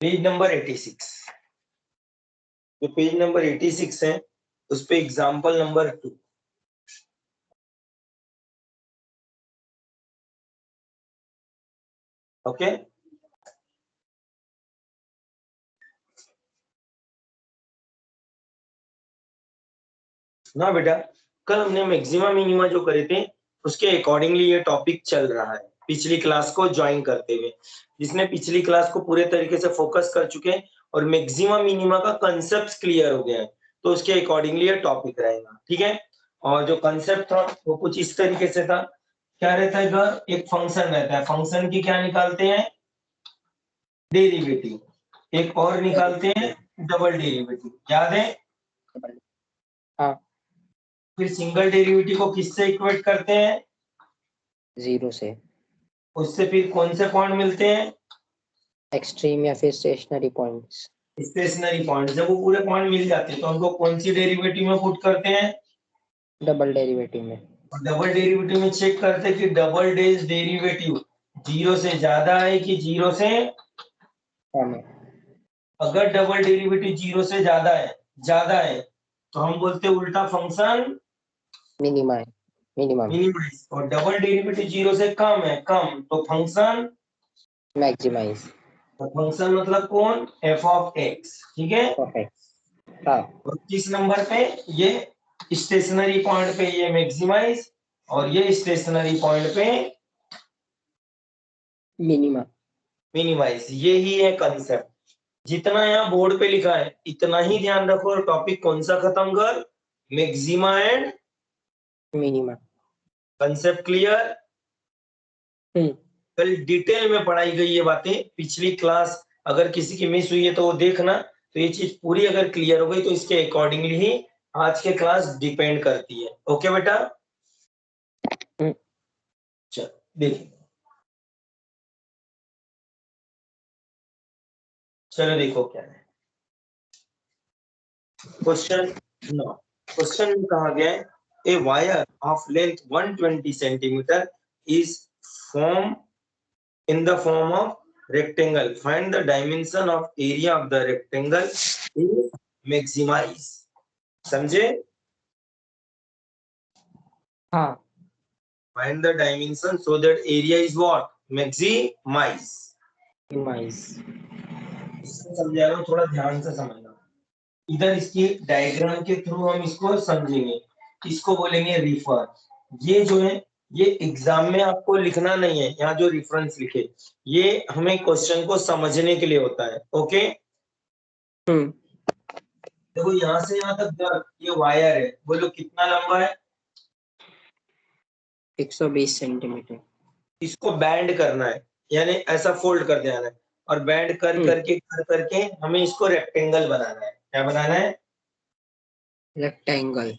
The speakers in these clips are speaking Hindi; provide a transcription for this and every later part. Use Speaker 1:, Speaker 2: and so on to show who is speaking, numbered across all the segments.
Speaker 1: पेज नंबर 86, जो पेज नंबर 86 है उस पे एग्जाम्पल नंबर 2। ओके, ना बेटा, कल हमने मैक्सिमा मिनिमा जो करे थे उसके अकॉर्डिंगली ये टॉपिक चल रहा है पिछली क्लास को ज्वाइन करते हुए। जिसने पिछली क्लास को पूरे तरीके से फोकस कर चुके हैं और मैक्सिमा मिनिमा का कंसेप्ट क्लियर हो गया है, तो उसके अकॉर्डिंगली ये टॉपिक रहेगा। ठीक है, और जो कंसेप्ट था वो कुछ इस तरीके से था। क्या रहता है इधर, एक फंक्शन रहता है, फंक्शन की क्या निकालते हैं, डेरिवेटिव, एक और निकालते हैं डबल डेरिवेटिव, याद है?
Speaker 2: हाँ।
Speaker 1: फिर सिंगल डेरिवेटिव को किससे इक्वेट करते हैं,
Speaker 2: 0 से।
Speaker 1: उससे फिर कौन से पॉइंट मिलते हैं,
Speaker 2: एक्सट्रीम या फिर स्टेशनरी पॉइंट्स।
Speaker 1: Stationary point. जब वो पूरे पॉइंट मिल जाते हैं तो उनको कौन सी डेरिवेटिव में पुट करते हैं,
Speaker 2: डबल डेरिवेटिव में।
Speaker 1: डबल डेरिवेटिव में चेक करते हैं कि डबल डेज डेरिवेटिव 0 से ज्यादा है कि 0 से
Speaker 2: कम है।
Speaker 1: अगर डबल डेरिवेटिव 0 से ज्यादा है तो हम बोलते हैं उल्टा फंक्शन
Speaker 2: मिनिमा है, मिनिमम।
Speaker 1: मिनिमाइज, और डबल डेरिवेटिव 0 से कम है, कम, तो फंक्शन
Speaker 2: मैक्सिमाइज।
Speaker 1: फंक्शन मतलब कौन, एफ ऑफ एक्स। ठीक है,
Speaker 2: परफेक्ट। हाँ।
Speaker 1: और किस नंबर पे, ये स्टेशनरी पॉइंट पे ये मैक्सिमाइज, और ये स्टेशनरी पॉइंट पे
Speaker 2: मिनिमा।
Speaker 1: मिनिमाइज। ये ही है कंसेप्ट। जितना यहाँ बोर्ड पे लिखा है इतना ही ध्यान रखो और टॉपिक कौन सा खत्म कर, maxima and
Speaker 2: minima.
Speaker 1: Concept clear. कल डिटेल में पढ़ाई गई ये बातें, पिछली क्लास अगर किसी की मिस हुई है तो वो देखना। तो ये चीज पूरी अगर क्लियर हो गई तो इसके अकॉर्डिंगली ही आज के क्लास डिपेंड करती है। ओके बेटा, चलो देखिए, चलो देखो क्या है क्वेश्चन। नो, क्वेश्चन में कहा गया है a wire of length 120 centimetre is form in the form of rectangle. Find the dimension of area of the rectangle is maximize. समझे?
Speaker 2: हाँ।
Speaker 1: Find the dimension so that area is what, maximize.
Speaker 2: Minimize.
Speaker 1: समझा रहा हूँ, थोड़ा ध्यान से समझना। इधर इसकी डायग्राम के थ्रू हम इसको समझेंगे, इसको बोलेंगे रिफर। ये जो है ये एग्जाम में आपको लिखना नहीं है, यहाँ जो रेफरेंस लिखे ये हमें क्वेश्चन को समझने के लिए होता है। ओके, देखो यहाँ से यहाँ तक ये वायर है, बोलो कितना लंबा है,
Speaker 2: 120 सेंटीमीटर।
Speaker 1: इसको बैंड करना है, यानी ऐसा फोल्ड कर देना है, और बैंड कर करके हमें इसको रेक्टेंगल बनाना है। क्या बनाना है,
Speaker 2: रेक्टेंगल।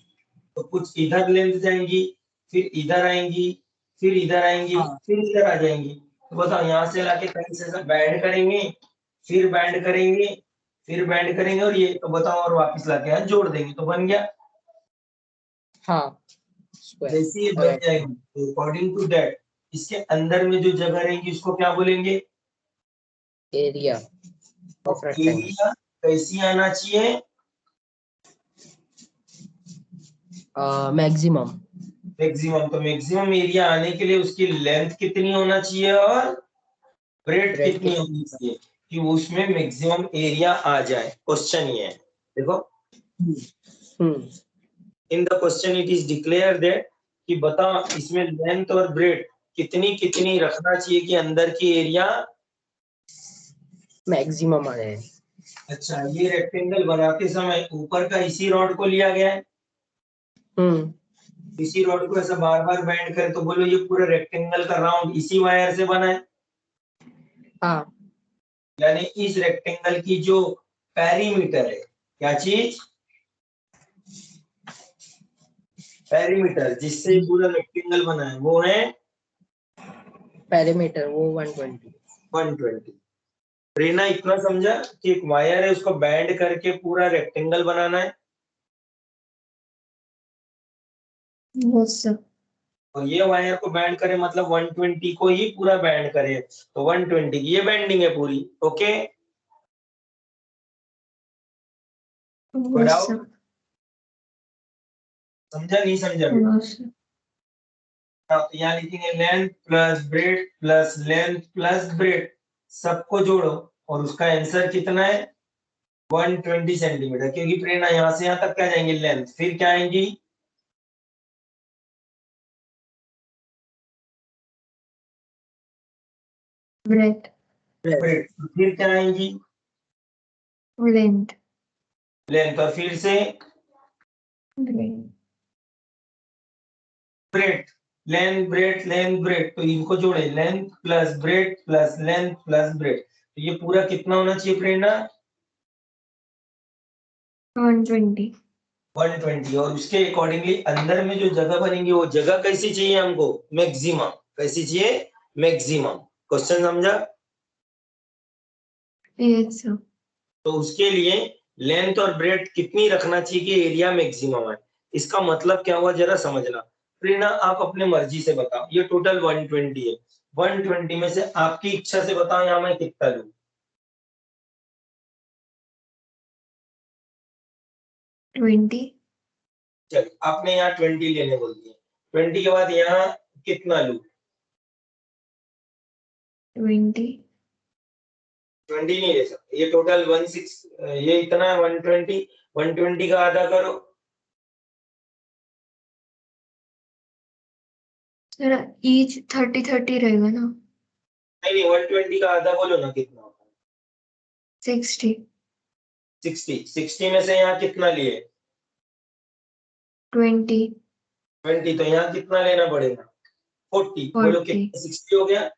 Speaker 1: तो कुछ इधर लेंथ जाएंगी, फिर इधर आएंगी, फिर इधर आएंगी,
Speaker 2: हाँ।
Speaker 1: फिर इधर आ जाएंगी। तो बताओ यहाँ से लाके कहीं से बैंड करेंगे, फिर बैंड करेंगे, फिर बैंड करेंगे, और ये तो बताओ और वापस लाके यहाँ जोड़ देंगे तो बन गया।
Speaker 2: हाँ,
Speaker 1: जैसे ये बन जाएगी अकॉर्डिंग टू दैट इसके अंदर में जो जगह रहेगी उसको क्या बोलेंगे,
Speaker 2: एरिया ऑफ रेक्टेंगल।
Speaker 1: एरिया कैसी आना चाहिए,
Speaker 2: मैक्सिमम।
Speaker 1: मैक्सिमम। तो मैक्सिमम एरिया आने के लिए उसकी लेंथ कितनी होना चाहिए और ब्रेड्थ कितनी होनी चाहिए कि उसमें मैक्सिमम एरिया आ जाए। क्वेश्चन ये है, देखो in the question it is declare that कि बता इसमें लेंथ और ब्रेड्थ कितनी कितनी रखना चाहिए कि अंदर की एरिया
Speaker 2: मैक्सिमम आ जाए।
Speaker 1: अच्छा, ये रेक्टेंगल बनाते समय ऊपर का इसी रॉड को लिया गया है, इसी रॉड को ऐसा बार बार बैंड करे तो बोलो ये पूरा रेक्टेंगल का राउंड इसी वायर से बना है।
Speaker 2: हाँ।
Speaker 1: यानी इस रेक्टेंगल की जो पेरीमीटर है, क्या चीज, पेरीमीटर जिससे पूरा रेक्टेंगल बना है वो है
Speaker 2: पेरीमीटर, वो 120।
Speaker 1: प्रेरणा इतना समझा कि एक वायर है उसको बैंड करके पूरा रेक्टेंगल बनाना है।
Speaker 3: yes, sir.
Speaker 1: और ये वायर को बैंड करे मतलब 120 को ही पूरा बैंड करे, तो 120 की ये बैंडिंग है पूरी। ओके, कोई
Speaker 3: Yes,
Speaker 1: डाउट?
Speaker 3: sir.
Speaker 1: समझा नहीं समझा?
Speaker 3: No, sir.
Speaker 1: तो यहाँ लिखेंगे length plus bread plus length plus bread, सबको जोड़ो और उसका आंसर कितना है 120 सेंटीमीटर, क्योंकि प्रेरणा यहाँ से यहाँ तक क्या जाएंगे लेंथ, फिर क्या आएंगी
Speaker 3: Breadth.
Speaker 1: ब्रेड, फिर क्या आएंगी
Speaker 3: Length.
Speaker 1: लेंथ, और फिर से
Speaker 3: Breadth.
Speaker 1: Bread, length bread length bread, तो इनको जोड़े length plus bread plus length plus bread, तो ये पूरा कितना होना चाहिए प्रेरणा
Speaker 3: 120.
Speaker 1: 120, और उसके अकॉर्डिंगली अंदर में जो जगह बनेगी वो जगह कैसी चाहिए हमको मैक्सिमम, कैसी चाहिए मैक्सिमम। क्वेश्चन समझा?
Speaker 3: Yes, sir.
Speaker 1: तो उसके लिए लेंथ और ब्रेड कितनी रखना चाहिए कि एरिया मैक्सिमम है, इसका मतलब क्या हुआ जरा समझना। प्रेरणा आप अपने मर्जी से बताओ, ये टोटल 120 है, 120 में से आपकी इच्छा से बताओ यहाँ मैं कितना लूं।
Speaker 3: 20.
Speaker 1: चल आपने यहाँ 20 लेने बोल दिए, 20 के बाद यहाँ कितना लूं
Speaker 3: 20.
Speaker 1: 20 नहीं ले सकते, ये टोटल 16, ये इतना 120, 120 का आधा करो।
Speaker 3: Sir, each 30 रहेगा ना?
Speaker 1: नहीं 120 का आधा बोलो ना कितना होता है
Speaker 3: 60.
Speaker 1: 60 में से यहाँ कितना लिए
Speaker 3: 20.
Speaker 1: 20, तो यहाँ कितना लेना पड़ेगा 40, बोलो
Speaker 3: 40.
Speaker 1: कितना 60 हो गया,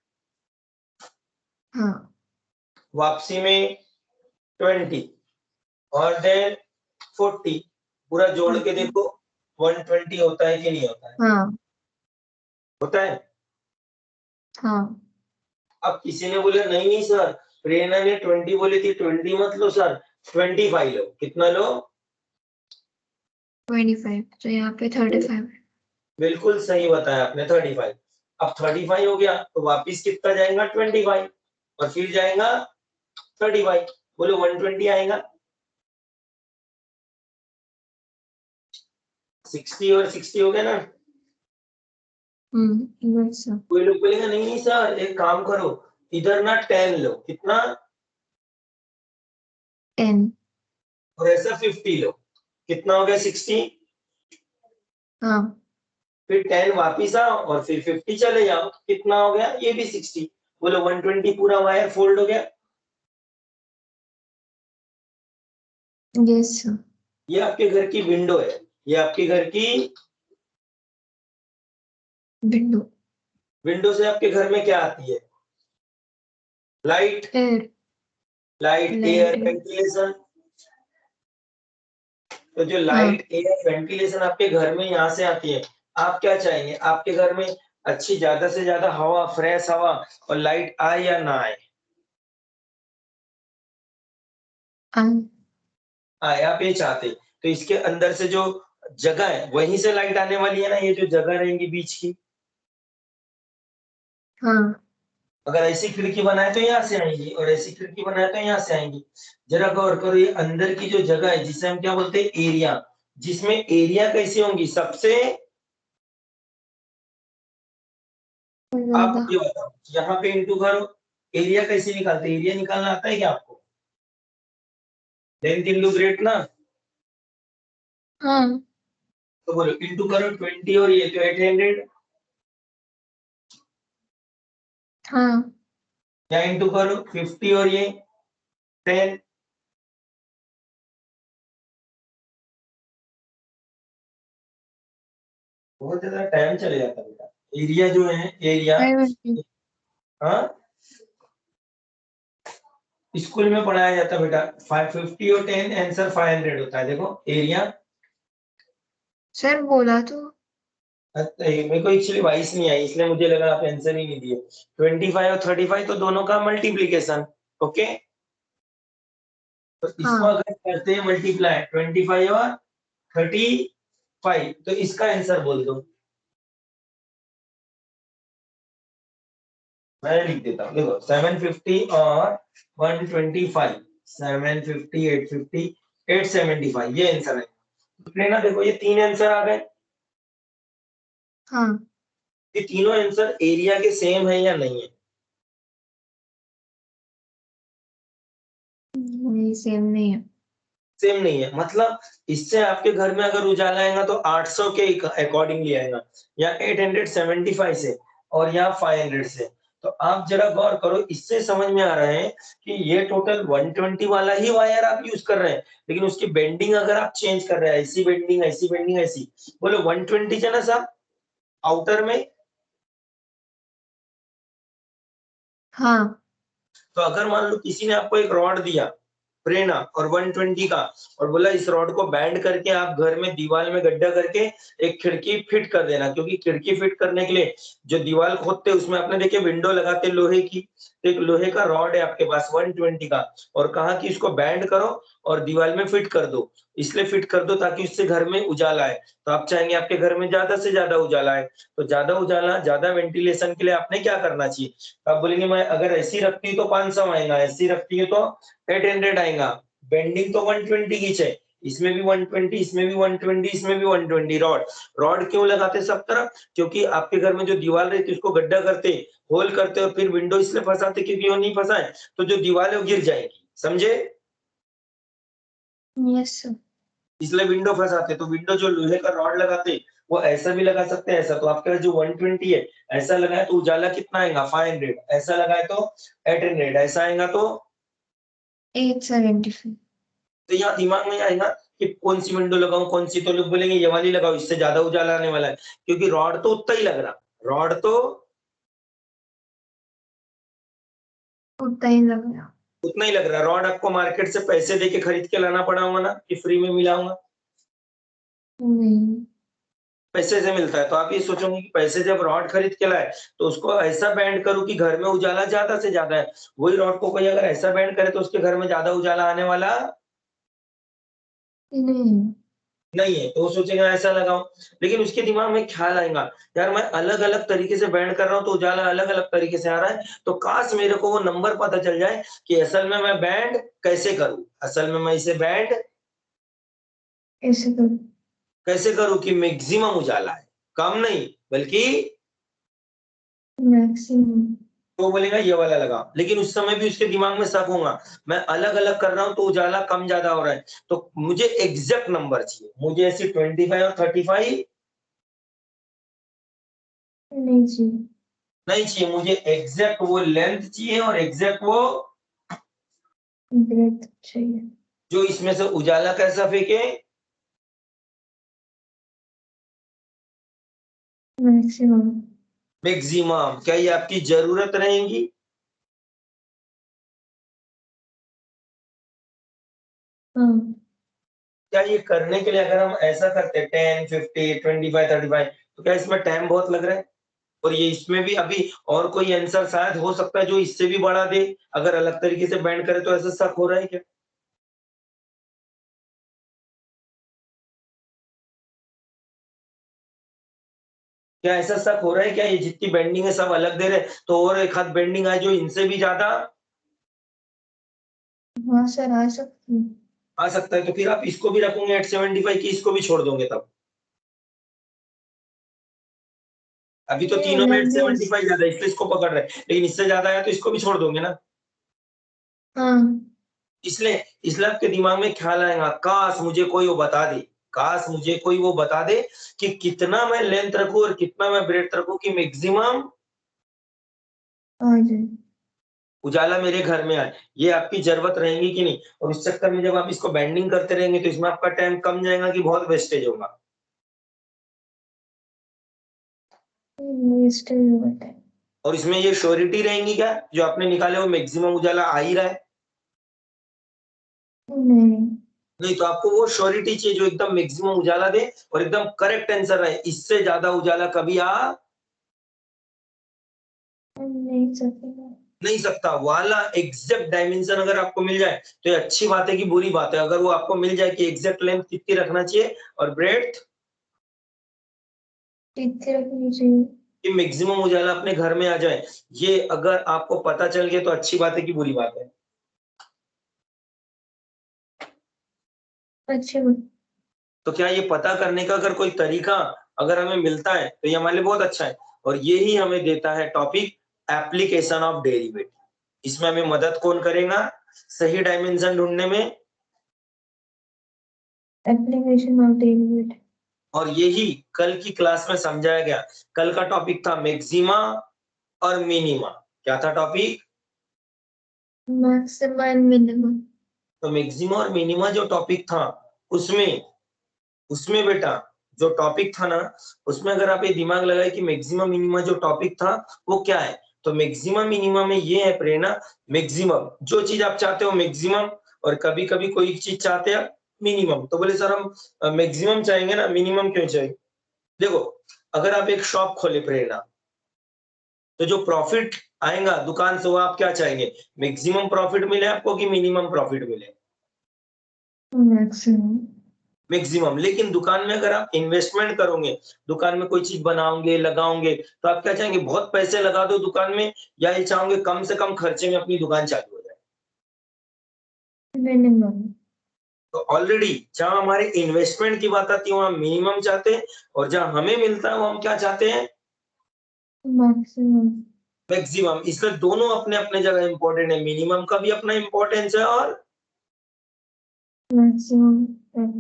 Speaker 3: हाँ.
Speaker 1: वापसी में 20 और देन 40, पूरा जोड़ के देखो 120 होता है कि नहीं होता है,
Speaker 3: हाँ.
Speaker 1: होता है।
Speaker 3: हाँ.
Speaker 1: अब किसी ने बोले नहीं नहीं सर प्रेरणा ने 20 बोली थी, 20 मत लो सर 25 लो, कितना लो
Speaker 3: 25. तो यहाँ पे 35.
Speaker 1: बिल्कुल सही बताया आपने 35। अब 35 हो गया तो वापिस कितना जाएगा 25 और फिर जाएगा 35, बोलो 120 आएगा। 60 और 60 हो गया ना।
Speaker 3: Yes, sir.
Speaker 1: कोई लोग बोलेगा नहीं नहीं सर एक काम करो इधर ना 10 लो, कितना
Speaker 3: 10.
Speaker 1: और ऐसा 50 लो, कितना हो गया 60,
Speaker 3: हाँ.
Speaker 1: फिर 10 वापिस आओ और फिर 50 चले जाओ, कितना हो गया ये भी 60, बोलो 120 पूरा वायर फोल्ड हो गया।
Speaker 3: Yes, sir.
Speaker 1: ये आपके घर की विंडो है, ये आपके घर की
Speaker 3: Window.
Speaker 1: विंडो से आपके घर में क्या आती है light,
Speaker 3: Air.
Speaker 1: Light
Speaker 3: Light
Speaker 1: air
Speaker 3: air.
Speaker 1: Ventilation, तो जो
Speaker 3: हाँ.
Speaker 1: लाइट एयर वेंटिलेशन आपके घर में यहाँ से आती है, आप क्या चाहेंगे आपके घर में अच्छी ज्यादा से ज्यादा हवा, फ्रेश हवा और लाइट आए या ना आए, आए आप ये चाहते, तो इसके अंदर से जो जगह है वहीं से लाइट आने वाली है ना, ये जो जगह रहेंगी बीच की,
Speaker 3: हाँ.
Speaker 1: अगर ऐसी खिड़की बनाए तो यहाँ से आएंगी और ऐसी खिड़की बनाए तो यहाँ से आएंगी। जरा गौर करो ये अंदर की जो जगह है जिसे हम क्या बोलते हैं एरिया, जिसमें एरिया कैसी होंगी सबसे, आप
Speaker 3: ज्यादा.
Speaker 1: ये बताओ यहाँ पे इंटू करो, एरिया कैसे निकालते हैं, एरिया निकालना आता है क्या आपको, लेंथ इंटू ब्रेड ना,
Speaker 3: हाँ.
Speaker 1: तो बोलो इंटू करो 20 और ये तो 800,
Speaker 3: हाँ.
Speaker 1: या इंटू करो 50 और ये 10, बहुत ज्यादा टाइम चले जाता है बेटा, एरिया जो है एरिया,
Speaker 3: 500.
Speaker 1: हाँ स्कूल में पढ़ाया जाता है बेटा 550 और 10 आंसर 500 होता है, देखो एरिया।
Speaker 3: सर बोला तो.
Speaker 1: मेरे को एक्चुअली वॉइस नहीं आई इसलिए मुझे लगा आप आंसर ही नहीं दिए, 25 और 35 तो दोनों का मल्टीप्लीकेशन, ओके तो इसको
Speaker 3: हाँ.
Speaker 1: अगर करते हैं मल्टीप्लाई 25 और 35 तो इसका आंसर बोल दो मैं लिख देता हूँ, देखो 750 और 125, 750, 850, 875 ये आंसर है। लेना, देखो ये तीन आंसर आ गए।
Speaker 3: हाँ
Speaker 1: ये तीनों आंसर एरिया के सेम है या नहीं है?
Speaker 3: नहीं, सेम नहीं है।
Speaker 1: सेम नहीं है, मतलब इससे आपके घर में अगर उजाला आएगा तो 800 के अकॉर्डिंगली आएगा, या 875 से, और या 500 से। तो आप जरा गौर करो, इससे समझ में आ रहा है कि ये टोटल 120 वाला ही वायर आप यूज कर रहे हैं, लेकिन उसकी बेंडिंग अगर आप चेंज कर रहे हैं, ऐसी बेंडिंग, ऐसी बेंडिंग, ऐसी, बोलो 120 है ना साहब आउटर में।
Speaker 3: हाँ
Speaker 1: तो अगर मान लो किसी ने आपको एक रॉड दिया प्रेरणा और 120 का, और बोला इस रॉड को बैंड करके आप घर में दीवार में गड्ढा करके एक खिड़की फिट कर देना, क्योंकि खिड़की फिट करने के लिए जो दीवार खोदते उसमें आपने देखे विंडो लगाते लोहे की, तो एक लोहे का रॉड है आपके पास 120 का, और कहा कि इसको बैंड करो और दीवार में फिट कर दो, इसलिए फिट कर दो ताकि उससे घर में उजाला आए। तो आप चाहेंगे आपके घर में ज्यादा से ज्यादा उजाला आए, तो ज्यादा उजाला, ज्यादा वेंटिलेशन के लिए आपने क्या करना चाहिए? तो आप बोलेंगे मैं अगर ऐसी रखती हूँ तो 500 आएगा, ऐसी रखती हूँ तो 800 आएगा। बेंडिंग तो 120 की है, इसमें भी 120, इसमें भी 120, इसमें भी 120। रॉड, रॉड क्यों लगाते सब तरफ? क्योंकि आपके घर में जो दीवार रहती है उसको गड्ढा करते, होल करते और फिर विंडो इसलिए फंसाते क्योंकि वो नहीं फंसाए तो जो दीवार है वो गिर जाएगी, समझे?
Speaker 3: Yes sir.
Speaker 1: इसलिए विंडो फंसाते, तो विंडो जो लोहे का रॉड लगाते वो ऐसा भी लगा सकते हैं, ऐसा। तो आपके पास जो 120 है ऐसा लगाए तो उजाला कितना आएगा? 500। ऐसा लगाए तो 800। ऐसा आएगा तो
Speaker 3: 875।
Speaker 1: तो यहाँ दिमाग में आएगा कि कौन सी विंडो लगाऊं, कौन सी, तो लोग बोलेंगे ये वाली लगाओ, इससे ज्यादा उजाला आने वाला है, क्योंकि रॉड तो उतना ही लग रहा, रॉड तो
Speaker 3: उतना ही लग रहा।
Speaker 1: उतना ही लग रहा। रॉड आपको मार्केट से पैसे देके खरीद के लाना पड़ा होगा ना, कि फ्री में मिला होगा?
Speaker 3: नहीं।
Speaker 1: पैसे से मिलता है। तो आप ये सोचोगे कि पैसे जब रॉड खरीद के लाए तो उसको ऐसा बैंड करूं कि घर में उजाला ज्यादा से ज्यादा है। वही रॉड को कोई अगर ऐसा बैंड करे तो उसके घर में ज्यादा उजाला आने वाला
Speaker 3: नहीं।
Speaker 1: नहीं है, तो वो सोचेगा ऐसा लगाओ। लेकिन उसके दिमाग में ख्याल आएगा, यार मैं अलग अलग तरीके से बैंड कर रहा हूँ तो उजाला अलग अलग तरीके से आ रहा है, तो काश मेरे को वो नंबर पता चल जाए कि असल में मैं बैंड कैसे करूं, असल में मैं इसे बैंड
Speaker 3: ऐसे करो।
Speaker 1: कैसे करूं कि मैक्सिमम उजाला है, कम नहीं बल्कि।
Speaker 3: मैक्सिमम।
Speaker 1: तो बोलेगा ये वाला लगा, लेकिन उस समय भी उसके दिमाग में शक होगा, मैं अलग अलग कर रहा हूं तो उजाला कम ज्यादा हो रहा है, तो मुझे एग्जैक्ट नंबर चाहिए, मुझे ऐसी 25 और 35
Speaker 3: नहीं जी।
Speaker 1: नहीं चाहिए, मुझे एग्जैक्ट वो लेंथ चाहिए और एग्जैक्ट वो
Speaker 3: ब्रेथ चाहिए।
Speaker 1: जो इसमें से उजाला कैसा फेंके,
Speaker 3: मैक्सिमम।
Speaker 1: मैक्सिमम। क्या ये आपकी जरूरत रहेगी?
Speaker 3: हाँ।
Speaker 1: क्या ये करने के लिए अगर हम ऐसा करते 10, 50, 25, 35, तो क्या इसमें टाइम बहुत लग रहा है? और ये इसमें भी अभी और कोई आंसर शायद हो सकता है जो इससे भी बढ़ा दे, अगर अलग तरीके से बैंड करे, तो ऐसा शक हो रहा है क्या? क्या ऐसा शक हो रहा है क्या ये जितनी बेंडिंग है सब अलग दे रहे हैं, तो और एक हाथ बेंडिंग है जो इनसे भी ज्यादा
Speaker 3: हाँ सर, आ सकती है।
Speaker 1: आ सकता है? तो फिर आप इसको भी रखोगे 875 की, इसको भी छोड़ दोगे तब? अभी तो
Speaker 3: नहीं,
Speaker 1: तीनों में
Speaker 3: अलग भी
Speaker 1: 875 ज्यादा है इसलिए इसको पकड़ रहे हैं, लेकिन इससे ज्यादा आया तो इसको भी छोड़ दोगे ना?
Speaker 3: हाँ।
Speaker 1: इसलिए इसलिए आपके दिमाग में ख्याल आएगा, काश मुझे कोई वो बता दे, काश मुझे कोई वो बता दे कि कितना मैं लेंथ रखूं और कितना मैं ब्रेड्थ रखूं कि मैक्सिमम
Speaker 3: आ जाए।
Speaker 1: उजाला मेरे घर में आए। ये आपकी जरूरत रहेगी कि नहीं? और उस चक्कर में जब आप इसको बैंडिंग करते रहेंगे तो इसमें आपका टाइम कम जाएगा कि बहुत वेस्टेज होगा?
Speaker 3: वेस्टेज हुआ टाइम।
Speaker 1: और इसमें ये श्योरिटी रहेंगी क्या जो आपने निकाले वो मैक्सिमम उजाला आ ही रहा है?
Speaker 3: नहीं।
Speaker 1: नहीं, तो आपको वो श्योरिटी चाहिए जो एकदम मैक्सिमम उजाला दे और एकदम करेक्ट आंसर रहे, इससे ज्यादा उजाला कभी आ
Speaker 3: नहीं सकेगा।
Speaker 1: नहीं सकता। वाला एग्जैक्ट डायमेंशन अगर आपको मिल जाए तो ये अच्छी बात है कि बुरी बात है? अगर वो आपको मिल जाए कि एग्जैक्ट लेंथ कितनी रखना चाहिए और ब्रेड्थ
Speaker 3: कितने रखनी चाहिए?
Speaker 1: कि मैक्सिमम उजाला अपने घर में आ जाए, ये अगर आपको पता चल गया तो अच्छी बात है कि बुरी बात है?
Speaker 3: अच्छी बात।
Speaker 1: तो क्या ये पता करने का अगर कोई तरीका अगर हमें मिलता है तो ये हमारे लिए बहुत अच्छा है, और ये ही हमें देता है टॉपिक एप्लीकेशन ऑफ डेरिवेटिव। इसमें हमें मदद कौन करेगा सही डायमेंशन ढूंढने में?
Speaker 3: Application of derivative.
Speaker 1: और यही कल की क्लास में समझाया गया। कल का टॉपिक था मैक्सिमा और मिनिमा। क्या था टॉपिक?
Speaker 3: Maxima and minima.
Speaker 1: तो मैक्सिमा और मिनिमा जो टॉपिक था उसमें उसमें बेटा जो टॉपिक था ना, उसमें अगर आप ये दिमाग लगाए कि मैक्सिमम मिनिमम जो टॉपिक था वो क्या है, तो मैक्सिमम मिनिमम में ये है प्रेरणा, मैक्सिमम जो चीज आप चाहते हो मैक्सिमम, और कभी कभी कोई चीज चाहते हैं मिनिमम, तो बोले सर हम मैक्सिमम चाहेंगे ना, मिनिमम क्यों चाहिए? देखो, अगर आप एक शॉप खोले प्रेरणा, तो जो प्रॉफिट आएगा दुकान से वो आप क्या चाहेंगे, मैक्सिमम प्रॉफिट मिले आपको कि मिनिमम प्रॉफिट मिले?
Speaker 3: मैक्सिमम।
Speaker 1: मैक्सिमम। लेकिन दुकान में अगर आप इन्वेस्टमेंट करोगे, दुकान में कोई चीज बनाओगे लगाओगे, तो आप क्या चाहेंगे, बहुत पैसे लगा दो दुकान में, या ये चाहोगे कम से कम खर्चे में अपनी दुकान चालू हो जाए?
Speaker 3: मिनिमम।
Speaker 1: तो ऑलरेडी जहां हमारे इन्वेस्टमेंट की बात आती है वहां मिनिमम चाहते हैं, और जहां हमें मिलता है वो हम क्या चाहते हैं,
Speaker 3: मैक्सिमम।
Speaker 1: मैक्सिमम। इसलिए दोनों अपने अपने जगह इंपॉर्टेंट है, मिनिमम का भी अपना इंपॉर्टेंस है और
Speaker 3: मैक्सिमम।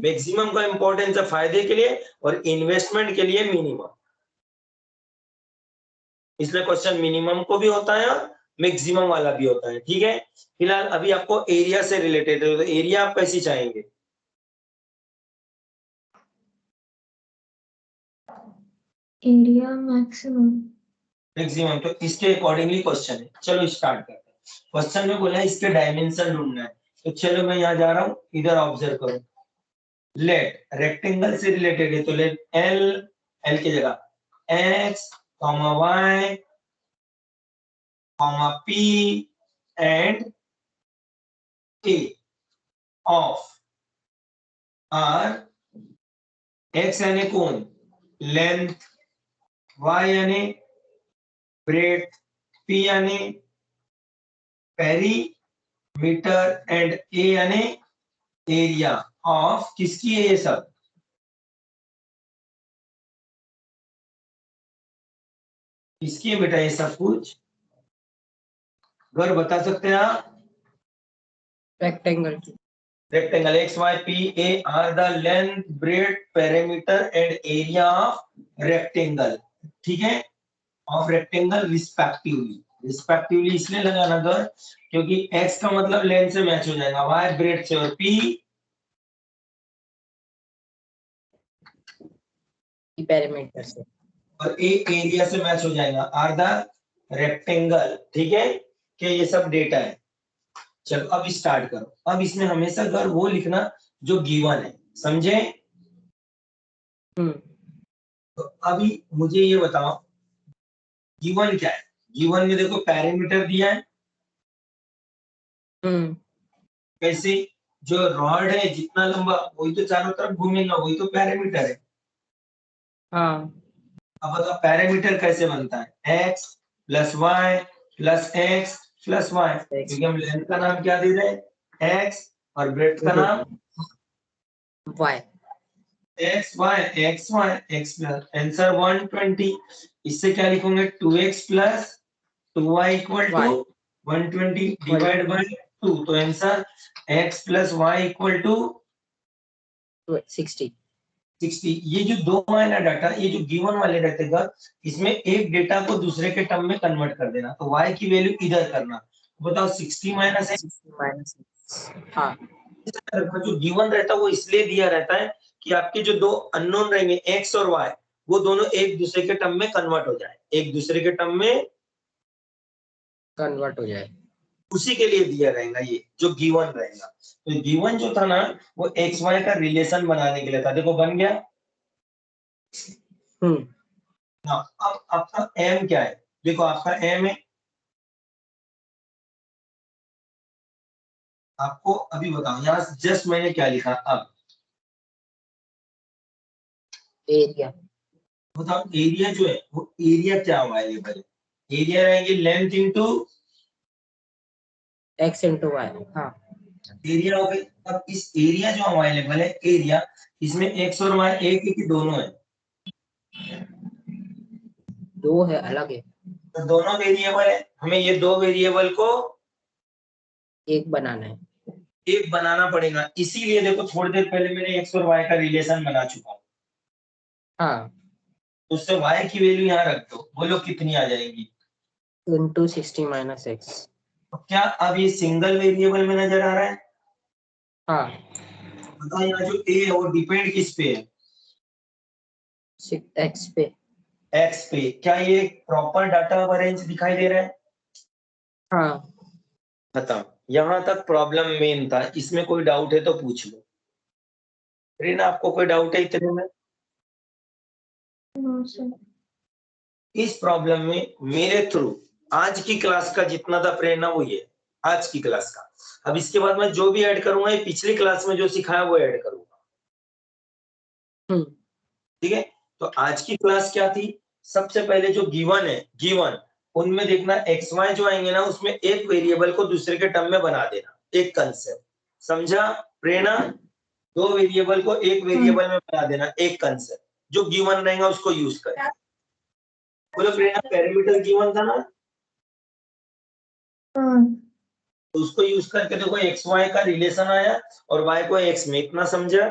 Speaker 1: मैक्सिमम का इंपॉर्टेंस है फायदे के लिए और इन्वेस्टमेंट के लिए मिनिमम। इसलिए क्वेश्चन मिनिमम को भी होता है और मैक्सिमम वाला भी होता है। ठीक है, फिलहाल अभी आपको एरिया से रिलेटेड है, तो एरिया आप कैसी चाहेंगे?
Speaker 3: Area maximum.
Speaker 1: मैक्सिमम। तो इसके अकॉर्डिंगली क्वेश्चन है, चलो स्टार्ट करते हैं। क्वेश्चन में बोला है इसके डायमेंशन ढूंढना है, तो चलो मैं यहाँ जा रहा हूँ, इधर ऑब्जर्व करो। लेट रेक्टेंगल से रिलेटेड है, तो लेट एल, एल की जगह X comma Y comma P and A of R, X यानी कोण, लेंथ, वाई यानी ब्रेथ, पी यानी पेरीमीटर एंड ए यानी एरिया ऑफ किसकी है ये सब? किसकी है बेटा ये सब कुछ? अगर बता सकते हैं आप?
Speaker 2: रेक्टेंगल की।
Speaker 1: Rectangle x y p a r the length breadth perimeter and area of rectangle. ठीक है, ऑफ रेक्टेंगल रिस्पेक्टिवली। रिस्पेक्टिवली इसलिए लगाना अगर, क्योंकि x का मतलब लेंथ से मैच हो जाएगा, y ब्रेथ से, और p
Speaker 2: पेरीमीटर से।
Speaker 1: और a एरिया से मैच हो जाएगा, आर द रेक्टेंगल। ठीक है, कि ये सब डेटा है। चलो अब स्टार्ट करो। अब इसमें हमेशा अगर वो लिखना जो गिवन है, समझे? तो अभी मुझे ये बताओ गिवन क्या है? गिवन में देखो पैरामीटर दिया है। कैसे? जो रॉड है जितना लंबा वही तो चारों तरफ घूमेगा, वही तो पैरामीटर है।
Speaker 2: हाँ।
Speaker 1: अब बताओ पैरामीटर कैसे बनता है, x plus y plus x plus y, क्योंकि हम लेंथ का नाम क्या दे रहे हैं, x, और ब्रेथ का नाम
Speaker 2: y.
Speaker 1: X y x plus, answer 120। इससे क्या लिखोगे, 2x plus 2y equal to 120 divide by 2, तो answer x plus y equal to
Speaker 2: 60।
Speaker 1: ये जो दो वाला डाटा, ये जो गिवन वाले डाटा, इसमें एक डेटा को दूसरे के टर्म में कन्वर्ट कर देना, तो y की वैल्यू इधर करना। बताओ 60 माइनस एक्स।
Speaker 2: हाँ।
Speaker 1: जो गिवन रहता है वो इसलिए दिया रहता है कि आपके जो दो अननोन रहेंगे x और y, वो दोनों एक दूसरे के टर्म में कन्वर्ट हो जाए, एक दूसरे के टर्म में
Speaker 2: कन्वर्ट हो जाए,
Speaker 1: उसी के लिए दिया रहेगा ये जो गिवन रहेगा। तो गिवन जो था ना वो एक्स वाई का रिलेशन बनाने के लिए था, देखो बन गया। हाँ, अब आपका एम क्या है, देखो आपका एम है, आपको अभी बताओ यहाँ जस्ट मैंने क्या लिखा, अब
Speaker 2: एरिया।
Speaker 1: बताओ एरिया जो है वो एरिया क्या अवेलेबल है, एरिया रहेंगे length into
Speaker 2: x into y. हाँ
Speaker 1: एरिया हो गई। अब इस एरिया जो अवेलेबल है एरिया, इसमें एक्स और वाई एक ही कि दोनों है?
Speaker 2: दो है, अलग है,
Speaker 1: तो दोनों वेरिएबल है, हमें ये दो वेरिएबल को
Speaker 2: एक बनाना है.
Speaker 1: एक बनाना पड़ेगा। इसीलिए देखो थोड़ी देर पहले मैंने एक्स और वाई का रिलेशन बना चुका हूँ।
Speaker 2: हाँ
Speaker 1: तो उससे वाई की वैल्यू यहाँ रख दो, बोलो कितनी आ जाएगी?
Speaker 2: into 60 minus x.
Speaker 1: तो क्या अब ये सिंगल वेरिएबल में नजर आ रहा है?
Speaker 2: हाँ
Speaker 1: बताओ यहाँ जो ए है वो डिपेंड किस पे है?
Speaker 2: x पे.
Speaker 1: एक्स पे। क्या ये प्रॉपर डाटा अरेंज दिखाई दे रहा है?
Speaker 2: हाँ
Speaker 1: खत्म। यहाँ तक प्रॉब्लम मेन था, इसमें कोई डाउट है तो पूछ लो। रीना आपको कोई डाउट है इतने में?
Speaker 3: No, sir.
Speaker 1: इस प्रॉब्लम में मेरे थ्रू आज की क्लास का जितना था प्रेरणा वो ये आज की क्लास का। अब इसके बाद मैं जो भी ऐड करूंगा ये पिछली क्लास में जो सिखाया वो ऐड करूंगा। ठीक है, तो आज की क्लास क्या थी? सबसे पहले जो गिवन है, गिवन उनमें देखना एक्स वाई जो आएंगे ना उसमें एक वेरिएबल को दूसरे के टर्म में बना देना, एक कंसेप्ट। समझा प्रेरणा? दो वेरिएबल को एक वेरिएबल में बना देना, एक कंसेप्ट। जो गिवन रहेगा उसको यूज करें। बोलो प्रेरणा, पैरामीटर गिवन था ना,
Speaker 3: हाँ
Speaker 1: तो उसको यूज करके देखो एक्स वाई का रिलेशन आया और वाई को एक्स में, इतना समझा?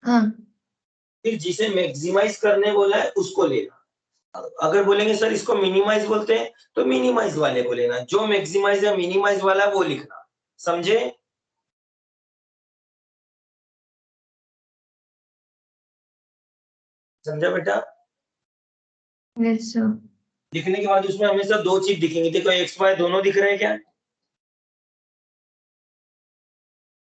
Speaker 3: हाँ
Speaker 1: फिर जिसे मैक्सिमाइज करने बोला है उसको लेना। अगर बोलेंगे सर इसको मिनिमाइज बोलते हैं तो मिनिमाइज वाले को लेना, जो मैक्सिमाइज या मिनिमाइज वाला है वो लिखना। समझे? समझा बेटा?
Speaker 3: yes sir.
Speaker 1: लिखने के बाद उसमें हमेशा दो चीज दिखेंगी, देखो एक्स वाई दोनों दिख रहे हैं क्या?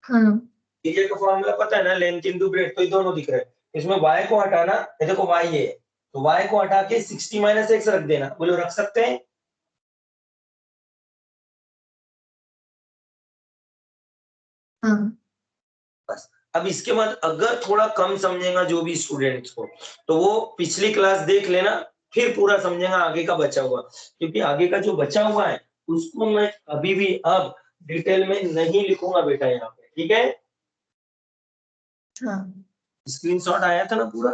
Speaker 3: हाँ
Speaker 1: एरिया का फॉर्मूला पता है ना, लेंथ इनटू ब्रेड्थ, तो ये दोनों दिख रहे हैं। इसमें y को हटाना, ये देखो y है तो y को हटा के 60 माइनस x रख देना। बोलो रख सकते हैं?
Speaker 3: हाँ
Speaker 1: बस। अब इसके बाद अगर थोड़ा कम समझेगा जो भी स्टूडेंट्स को, तो वो पिछली क्लास देख लेना, फिर पूरा समझेगा आगे का बचा हुआ। क्योंकि आगे का जो बचा हुआ है उसको मैं अभी भी अब डिटेल में नहीं लिखूंगा बेटा यहाँ पे, ठीक है?
Speaker 3: हाँ
Speaker 1: स्क्रीनशॉट आया था ना पूरा?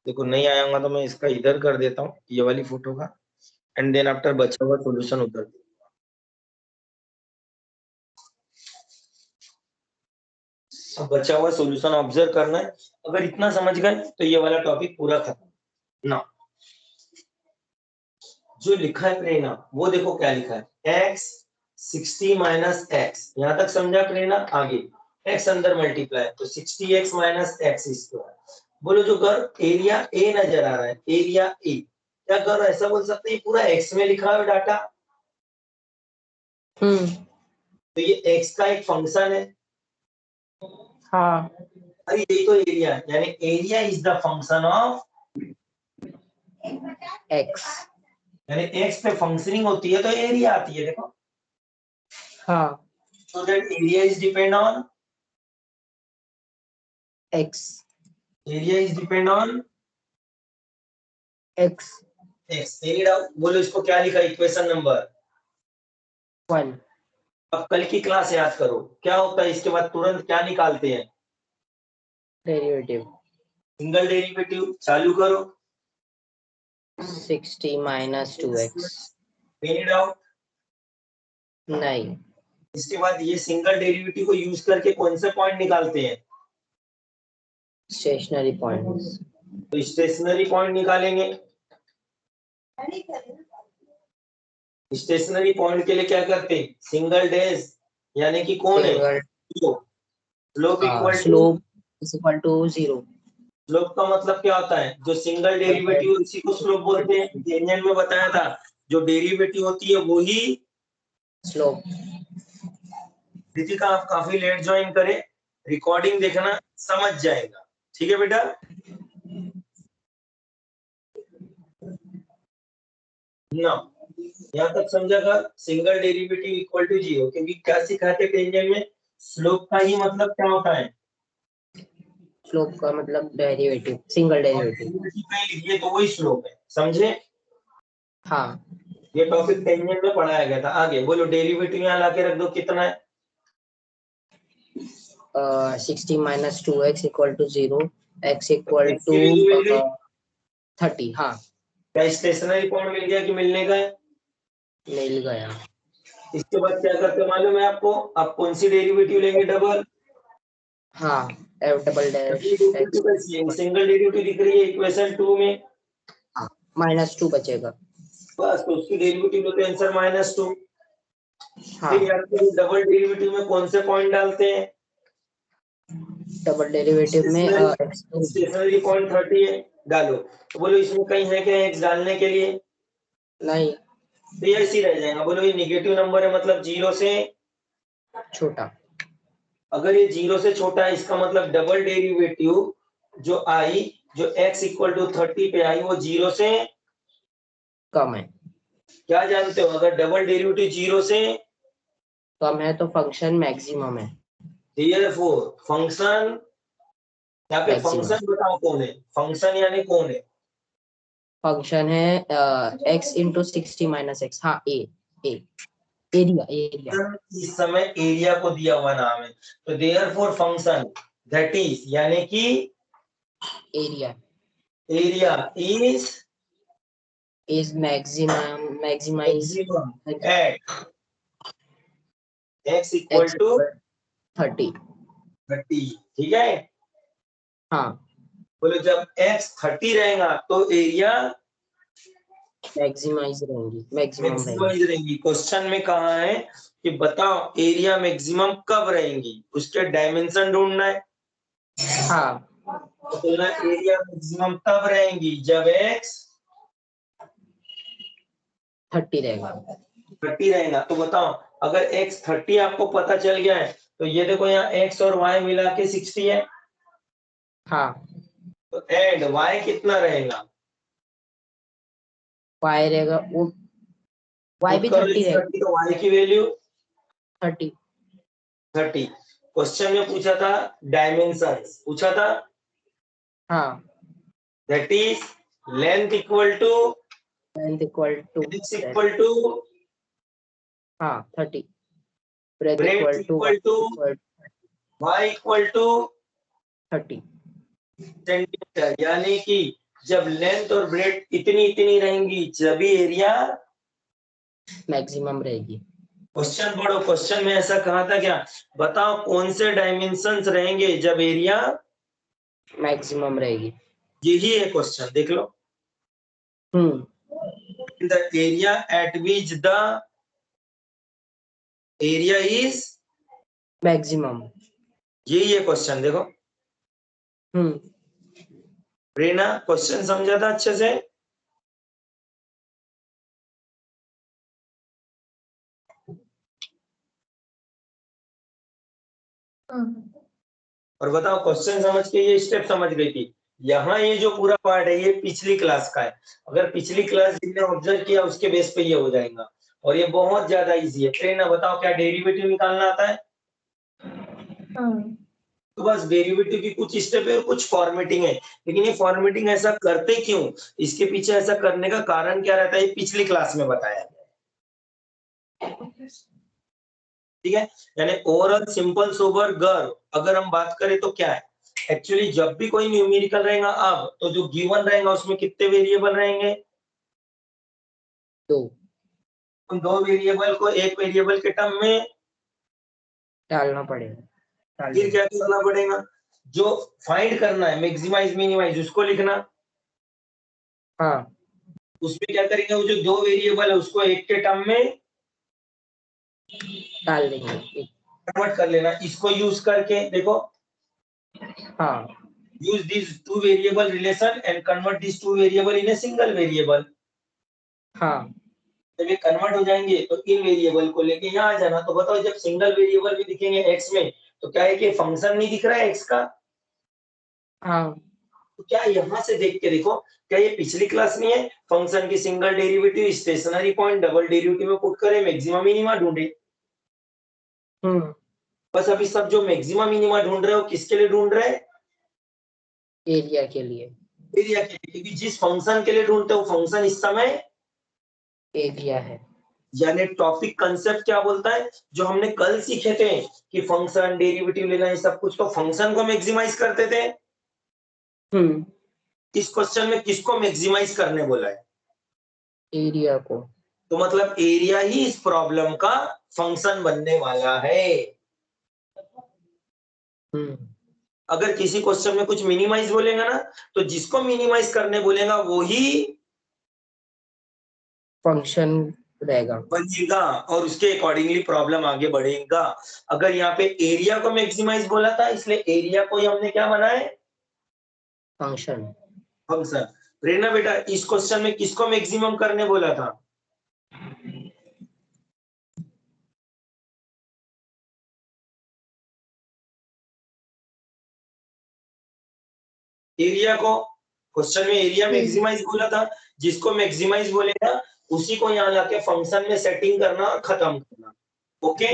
Speaker 1: देखो नहीं आया होगा तो मैं इसका इधर कर देता हूँ, ये वाली फोटो का, एंड देन आफ्टर बचा हुआ सॉल्यूशन उधर। अब बचा हुआ सॉल्यूशन ऑब्जर्व करना है। अगर इतना समझ गए तो ये वाला टॉपिक पूरा खत्म ना। जो लिखा है प्रेरणा वो देखो क्या लिखा है, x 60 माइनस एक्स, यहाँ तक समझा प्रेरणा? आगे x अंदर मल्टीप्लाई तो 60x माइनस एक्स स्क्वायर। बोलो जो घर एरिया ए नजर आ रहा है, एरिया ए, क्या घर ऐसा बोल सकते हैं पूरा x में लिखा है डाटा? तो ये x का एक फंक्शन है।
Speaker 2: हाँ
Speaker 1: अरे यही तो एरिया है, यानी area is the function of,
Speaker 2: x.
Speaker 1: यानी x पे फंक्शनिंग होती है तो एरिया आती है। देखो
Speaker 2: हाँ
Speaker 1: so that area is depend on,
Speaker 2: x.
Speaker 1: area is depend on
Speaker 2: x
Speaker 1: x। Any doubt? बोलो इसको क्या लिखा इक्वेशन नंबर
Speaker 2: 1.
Speaker 1: अब कल की क्लास याद करो क्या होता है, इसके बाद तुरंत क्या निकालते हैं?
Speaker 2: Derivative
Speaker 1: single derivative. चालू करो।
Speaker 2: 60 minus 2x.
Speaker 1: Any doubt?
Speaker 2: नहीं.
Speaker 1: इसके बाद ये सिंगल डेरिवेटिव को यूज करके कौन से पॉइंट निकालते हैं?
Speaker 2: Stationary points.
Speaker 1: तो स्टेशनरी पॉइंट निकालेंगे। स्टेशनरी पॉइंट के लिए क्या करते हैं? सिंगल डैश, यानी कि कौन है?
Speaker 2: Single.
Speaker 1: Slope equal to,
Speaker 2: Slope is equal to 0.
Speaker 1: Slope का मतलब क्या होता है? जो सिंगल डेरिवेटिव उसी को स्लोप बोलते हैं। इंडियन में बताया था जो डेरिवेटिव होती है वो ही
Speaker 2: Slope.
Speaker 1: रितिका आप काफी लेट ज्वाइन करे, रिकॉर्डिंग देखना समझ जाएगा, ठीक है बेटा? ना यहाँ तक समझा का सिंगल डेरिवेटिव इक्वल टू 0, क्योंकि क्या सिखाते थे इंडियन में? स्लोप का ही मतलब क्या होता है?
Speaker 2: स्लोप का मतलब डेरिवेटिव, सिंगल डेरिवेटिव।
Speaker 1: डेरिवेटिव का ही लिखिए तो वही स्लोप है, समझे?
Speaker 2: हाँ।
Speaker 1: ये टॉपिक टेंजेंट में पढ़ाया गया था। आगे बोलो, डेरिवेटिव यहाँ लाके रख दो, कितना है?
Speaker 2: 60 minus 2x equal to 0, x equal
Speaker 1: X
Speaker 2: to
Speaker 1: की वैल्यू मिल गई?
Speaker 2: 30। हाँ,
Speaker 1: क्या स्टेशनरी पॉइंट मिल गया कि मिलने का है?
Speaker 2: मिल गया।
Speaker 1: इसके बाद क्या करते मालूम है आपको? आप कौन सी डेरिवेटिव लेंगे? डबल।
Speaker 2: हाँ, f double dash x
Speaker 1: single derivative दिख रही है इक्वेशन 2 में।
Speaker 2: -2 बचेगा।
Speaker 1: बस, तो उसकी डेरिवेटिव लो तो आंसर -2।
Speaker 2: हाँ,
Speaker 1: फिर यार डबल डेरिवेटिव में कौन से पॉइंट डालते हैं?
Speaker 2: डबल डेरिवेटिव में
Speaker 1: स्टेशनरी पॉइंट 30 है, डालो। तो बोलो इसमें कहीं है क्या x डालने के लिए?
Speaker 2: नहीं,
Speaker 1: तो ये ऐसे ही रह जाएगा। बोलो ये नेगेटिव नंबर है, मतलब 0 से
Speaker 2: छोटा।
Speaker 1: अगर ये 0 से छोटा है, इसका मतलब डबल डेरिवेटिव जो आई, जो x इक्वल टू 30 पे आई, वो 0 से
Speaker 2: कम है।
Speaker 1: क्या जानते हो? अगर डबल डेरिवेटिव 0 से
Speaker 2: कम है तो फंक्शन मैक्सिमम है।
Speaker 1: therefore फंक्शन, यहाँ पे
Speaker 2: मैक्सिमम
Speaker 1: फंक्शन बताओ कौन है? फंक्शन यानी कौन है?
Speaker 2: फंक्शन है x इंटू 60 माइनस एक्स। हाँ, ए एरिया एरिया।
Speaker 1: इस समय एरिया को दिया हुआ नाम है, तो therefore फंक्शन दैट इज यानी कि
Speaker 2: area
Speaker 1: area
Speaker 2: is maximize
Speaker 1: maximum at x equal
Speaker 2: x
Speaker 1: to
Speaker 2: 30।
Speaker 1: 30। ठीक है?
Speaker 2: हाँ,
Speaker 1: बोलो जब x 30 रहेगा तो एरिया
Speaker 2: मैक्सिमाइज रहेंगी, मैक्सिमम रहेंगी।
Speaker 1: मैक्सिमाइज रहेंगी। क्वेश्चन में कहा है कि बताओ एरिया मैक्सिमम कब रहेंगी, उसके डायमेंशन ढूंढना है।
Speaker 2: हाँ,
Speaker 1: तो बोलना एरिया मैक्सिमम तब रहेंगी जब x
Speaker 2: 30 रहेगा।
Speaker 1: 30 रहेगा। तो बताओ अगर x 30 आपको पता चल गया है, तो ये देखो यहाँ x और y मिला के 60 है,
Speaker 2: हाँ,
Speaker 1: तो एंड y कितना रहेगा?
Speaker 2: y रहेगा y भी 30 रहेगा।
Speaker 1: तो y की वैल्यू
Speaker 2: 30।
Speaker 1: 30। क्वेश्चन में पूछा था डायमेंशन, पूछा था
Speaker 2: हाँ,
Speaker 1: that is length equal to
Speaker 2: length equal to
Speaker 1: x equal to
Speaker 2: हाँ 30, breadth
Speaker 1: breadth
Speaker 2: equal to
Speaker 1: equal to y equal to
Speaker 2: 30।
Speaker 1: Centimetre, यानी कि जब लेंथ और ब्रेथ इतनी इतनी रहेंगी जब एरिया
Speaker 2: मैक्सिमम रहेगी।
Speaker 1: क्वेश्चन पढ़ो। क्वेश्चन में ऐसा कहा था क्या? बताओ कौन से डायमेंशंस रहेंगे जब एरिया
Speaker 2: मैक्सिमम रहेगी।
Speaker 1: यही है क्वेश्चन, देख लो। The area at which the area is
Speaker 2: maximum.
Speaker 1: यही है क्वेश्चन, देखो। रेना क्वेश्चन समझा था अच्छे से?
Speaker 3: हाँ,
Speaker 1: और बताओ क्वेश्चन समझ के ये स्टेप समझ गई थी? यहाँ ये जो पूरा पार्ट है ये पिछली क्लास का है। अगर पिछली क्लास जिसने ऑब्जर्व किया उसके बेस पे ये हो जाएगा, और ये बहुत ज्यादा इजी है। रेना बताओ क्या डेरिवेटिव निकालना आता है?
Speaker 3: हाँ,
Speaker 1: तो बस डेरिवेटिव की कुछ स्टेप है और कुछ फॉर्मेटिंग है, लेकिन ये फॉर्मेटिंग ऐसा करते क्यों, इसके पीछे ऐसा करने का कारण क्या रहता है, ये पिछली क्लास में बताया गया है। ठीक है? यानी ओवरऑल सिंपल सोबर गर्व अगर हम बात करें तो क्या है, एक्चुअली जब भी कोई न्यूमेरिकल रहेगा अब तो जो गिवन रहेगा उसमें कितने वेरिएबल रहेंगे?
Speaker 2: दो।
Speaker 1: उन दो वेरिएबल को एक वेरिएबल के टर्म में
Speaker 2: डालना पड़ेगा।
Speaker 1: फिर क्या करना पड़ेगा? जो फाइंड करना है मैक्सिमाइज मिनिमाइज उसको लिखना।
Speaker 2: हाँ,
Speaker 1: उसमें क्या करेंगे, वो जो दो वेरिएबल है उसको एक के टर्म में
Speaker 2: डाल देंगे।
Speaker 1: कन्वर्ट कर लेना। इसको यूज करके देखो,
Speaker 2: हाँ,
Speaker 1: use these two variable relation and convert these two variable in a single variable।
Speaker 2: हाँ,
Speaker 1: जब ये कन्वर्ट हो जाएंगे तो इन वेरिएबल को लेके यहाँ आ जाना। तो बताओ जब सिंगल वेरिएबल भी दिखेंगे x में तो क्या है कि फंक्शन नहीं दिख रहा है x का?
Speaker 2: हाँ,
Speaker 1: तो क्या यहाँ से देख के देखो, क्या ये पिछली क्लास में है? फंक्शन की single derivative, stationary point, double derivative में पुट करें, मैक्सिमम मिनिमा ढूंढे। बस अभी सब जो मैक्सिमम मिनिमा ढूंढ रहे हो किसके लिए ढूंढ रहे हैं?
Speaker 2: एरिया के लिए।
Speaker 1: एरिया के लिए, क्योंकि जिस फंक्शन के लिए ढूंढते हो फंक्शन इस समय
Speaker 2: एरिया है।
Speaker 1: यानी टॉपिक कंसेप्ट क्या बोलता है, जो हमने कल सीखे थे कि फंक्शन डेरिवेटिव लेना ये सब कुछ, तो फंक्शन को मैक्सिमाइज करते थे। इस क्वेश्चन में किसको मैक्सिमाइज करने बोला है?
Speaker 2: एरिया को।
Speaker 1: तो मतलब एरिया ही इस प्रॉब्लम का फंक्शन बनने वाला है। अगर किसी क्वेश्चन में कुछ मिनिमाइज बोलेगा ना, तो जिसको मिनिमाइज करने बोलेगा वो ही
Speaker 2: फंक्शन रहेगा।
Speaker 1: बनेगा और उसके अकॉर्डिंगली प्रॉब्लम आगे बढ़ेगा। अगर यहाँ पे एरिया को मैक्सिमाइज बोला था, इसलिए एरिया को ही हमने क्या बनाया?
Speaker 2: फंक्शन।
Speaker 1: फंक्शन। रेना बेटा, इस क्वेश्चन में किसको मैक्सिमम करने बोला था? एरिया को। क्वेश्चन में एरिया मैक्सिमाइज बोला था, जिसको मैक्सिमाइज बोलेगा उसी को यहाँ लाके फंक्शन में सेटिंग करना और खत्म करना। ओके,